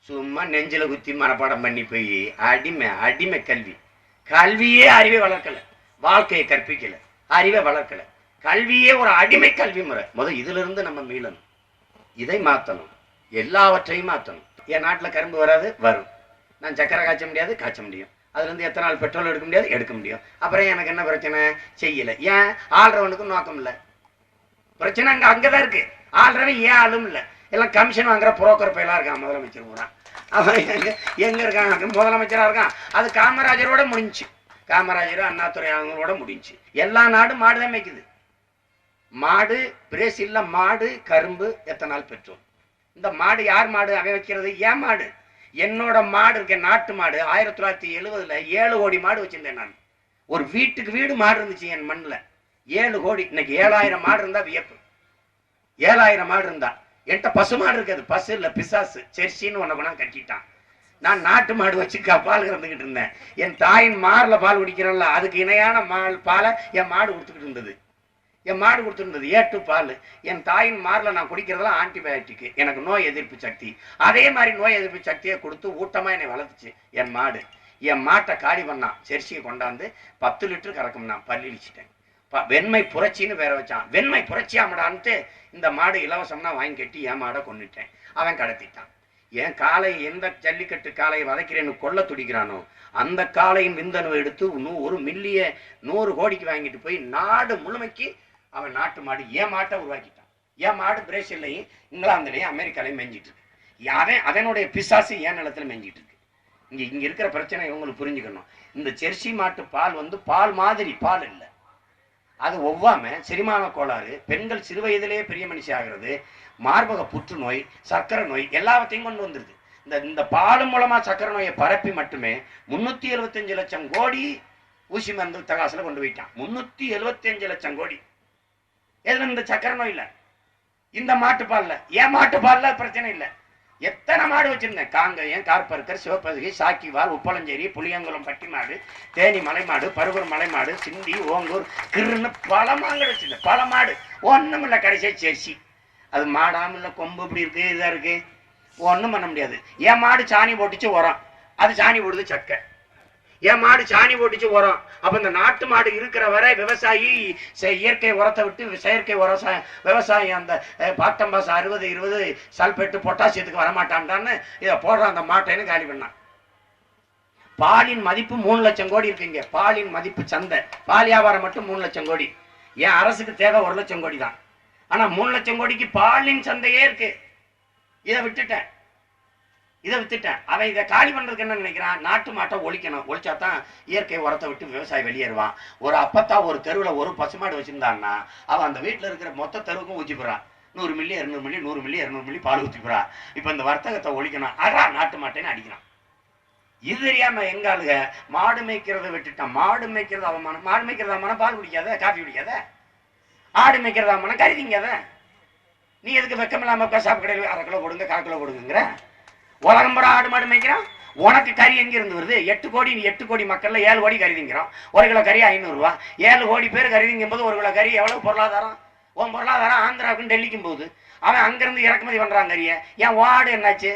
சும்மா நெஞ்சில குத்தி மனப்பாடம் பண்ணி போய் அடிமை அடிமை கல்வி. கல்வியே அறிவை வளர்க்கல, வாழ்க்கையை கற்பிக்கல, அறிவை வளர்க்கல. கல்வியே ஒரு அடிமை கல்வி முறை. இதுல இருந்து நம்ம மீளணும், இதை மாத்தணும், எல்லாவற்றையும் மாத்தணும். என் நாட்டுல கரும்பு வராது, வரும். நான் சக்கரை காய்ச்ச முடியாது, காய்ச்ச முடியும். அதுல இருந்து எத்தனை நாள் பெட்ரோல் எடுக்க முடியாது, எடுக்க முடியும். அப்புறம் எனக்கு என்ன பிரச்சனை? செய்யல. ஏன்? ஆள்றவனுக்கும் நோக்கம் இல்லை. பிரச்சனை அங்கதான் இருக்கு. ஆள்றவன் ஏன் ஆளும் இல்லை. எல்லாம் கமிஷன் வாங்குற புரோக்கர் பையலா இருக்கான். முதலமைச்சர் பூரா அவன் எங்க இருக்கான்? முதலமைச்சரா இருக்கான். அது காமராஜரோட முடிஞ்சு, காமராஜர் அண்ணாதுரை அவங்களோட முடிஞ்சு. எல்லா நாடும் மாடுதான் மேய்க்குது. மாடு பிரேசில்ல மாடு, கரும்பு எத்தனை நாள் பெற்றோம். இந்த மாடு யார் மாடு? அவன் வைக்கிறது. ஏன் மாடு? என்னோட மாடு இருக்க நாட்டு மாடு 1970 7 கோடி மாடு வச்சிருந்தேன் நான். ஒரு வீட்டுக்கு வீடு மாடு இருந்துச்சு என் மண்ணில். 7 கோடி. இன்னைக்கு 7000 மாடு இருந்தா வியப்பு. 7000 மாடு இருந்தா. என்கிட்ட பசு மாடு இருக்காது. பசு இல்ல, பிசாசு, செர்சின்னு ஒண்ணு கட்டிட்டான். நான் நாட்டு மாடு வச்சு பால் கறந்துகிட்டு இருந்தேன். என் தாயின் மார்ல பால் குடிக்கிறோம்ல, அதுக்கு இணையான பாலை என் மாடு கொடுத்துக்கிட்டு இருந்தது. என் மாடு கொடுத்துருந்தது ஏட்டு பால். என் தாயின் மார்ல நான் குடிக்கிறதெல்லாம் ஆன்டிபயோட்டிக், எனக்கு நோய் எதிர்ப்பு சக்தி. அதே மாதிரி நோய் எதிர்ப்பு சக்தியை கொடுத்து ஊட்டமா என்னை வளர்த்துச்சு என் மாடு. என் மாட்டை காடி பண்ணான், செர்சியை கொண்டாந்து 10 லிட்டர் கறக்கும். நான் பல்லிழிச்சிட்டேன். வெண்மை புரட்சின்னு வேற வச்சான். வெண்மை புரட்சியாமடான்ட்டு இந்த மாடு இலவசம்னா வாங்கி கட்டி என் மாடை கொண்டுட்டேன். அவன் கடத்திட்டான். என் காளை எந்த ஜல்லிக்கட்டு காளையை வதைக்கிறேன்னு கொல்ல துடிக்கிறானோ அந்த காளையின் விந்தணுவை எடுத்து 1 மில்லிய 100 கோடிக்கு வாங்கிட்டு போய் நாடு முழுமைக்கு அவன் நாட்டு மாடு என் மாட்டை உருவாக்கிட்டான். என் மாடு பிரேசில்லையும் இங்கிலாந்துலையும் அமெரிக்காலையும் மெஞ்சிட்டு இருக்கு. அதனுடைய பிசாசு என் நிலத்துல மெஞ்சிட்டு இருக்கு. இங்க இருக்கிற பிரச்சனை இவங்களுக்கு புரிஞ்சுக்கணும். இந்த ஜெர்சி மாட்டு பால் பால் மாதிரி பால் இல்லை. அது ஒவ்வாம செரிமான கோளாறு, பெண்கள் சிறு வயதிலேயே பெரிய மனுஷி ஆகிறது, மார்பக புற்றுநோய், சர்க்கரை நோய் எல்லாவற்றையும் கொண்டு வந்துருது. இந்த பால் மூலமா சர்க்கரை நோயை பரப்பி மட்டுமே 375 லட்சம் கோடி ஊசி மருந்து தகாசுல கொண்டு போயிட்டான். 375 லட்சம் கோடி. எதுல? இந்த சக்கரை நோயில, இந்த மாட்டுப்பால்ல. ஏன் மாட்டுப்பால்ல பிரச்சனை இல்லை. எத்தனை மாடு வச்சிருந்தேன்? காங்கயம், கார்பருக்கர், சிவப்பதகி, சாக்கிவால், உப்பளஞ்சேரி, புளியங்குளம் பட்டி மாடு, தேனி மலை மாடு, பருகூர் மலை மாடு, சிந்தி, ஓங்கூர், கிருன்னு பல மாடு வச்சிருந்தேன். பல மாடு. ஒண்ணும் இல்லை. கடைசியா செர்சி. அது மாடாம இல்ல, கொம்பு இப்படி இருக்கு, இதா இருக்கு, ஒண்ணும் பண்ண முடியாது. என் மாடு சாணி போட்டுச்சு உரம், அது சாணி போடுது சக்கை. என் மாடு சாணி போட்டுச்சு உரம். அப்ப இந்த நாட்டு மாடு இருக்கிற வரை விவசாயி இயற்கை உரத்தை விட்டு செயற்கை விவசாயம் அந்த பாட்டம்பாசம் 60-20 சல்பேட்டு பொட்டாசியத்துக்கு வரமாட்டான்டான்னு இதை போடுறான். அந்த மாட்டைன்னு காலி பண்ணான். பாலின் மதிப்பு 3 லட்சம் கோடி இருக்குங்க. பாலின் மதிப்பு சந்தை, பால் வியாபாரம் மட்டும் 3 லட்சம் கோடி. என் அரசுக்கு தேவை 1 லட்சம் கோடி தான். ஆனா 3 லட்சம் கோடிக்கு பாலின் சந்தையே இருக்கு. இதை விட்டுட்டேன். அவன் இதை காலி பண்றதுக்கு என்ன நினைக்கிறான்? நாட்டு மாட்டை ஒழிக்கணும். ஒழிச்சாதான் இயற்கை உரத்தை விட்டு விவசாயி வெளியேறுவான். ஒரு அப்பத்தா ஒரு தெருவுல ஒரு பசுமாடு வச்சிருந்தான்னா அவன் அந்த வீட்டுல இருக்கிற மொத்த தெருவுக்கும் ஊற்றி போறான். 100 மில்லி 200 மில்லி 100 மில்லி 200 மில்லி பால் ஊற்றி போறான். இப்ப இந்த வர்த்தகத்தை ஒழிக்கணும். அதான் நாட்டு மாட்டேன்னு அடிக்கிறான். இது தெரியாம எங்க ஆளுக மாடு மேய்க்கிறத விட்டுட்டான். மாடு மேய்க்கிறது அவமானம். மாடு மேய்க்கிறது அவமானம். பால் குடிக்காத, காஃபி குடிக்காத. ஆடு மேய்க்கிறது அவமானம். கருதிங்காத. நீ எதுக்கு வெக்கம் இல்லாம சாப்பு கடையில் 1/2 கிலோ கொடுங்க, 1/4 கிலோ கொடுங்கிற? உலகம் பூரா ஆடு மாடு மேய்க்கிறான். உனக்கு கறி எங்க இருந்து வருது? 8 கோடி 8 கோடி மக்கள்ல 7 கோடி கருதிங்கிறோம். 1 கிலோ கறி 500 ரூபா. 7 கோடி பேர் கருதிங்கும் போது 1 கிலோ கறி எவ்வளவு பொருளாதாரம்? உன் பொருளாதாரம் ஆந்திராவுக்கும் டெல்லிக்கும் போகுது. அவன் அங்கிருந்து இறக்குமதி பண்றான் கறிய. ஏன் வாடு என்னாச்சு?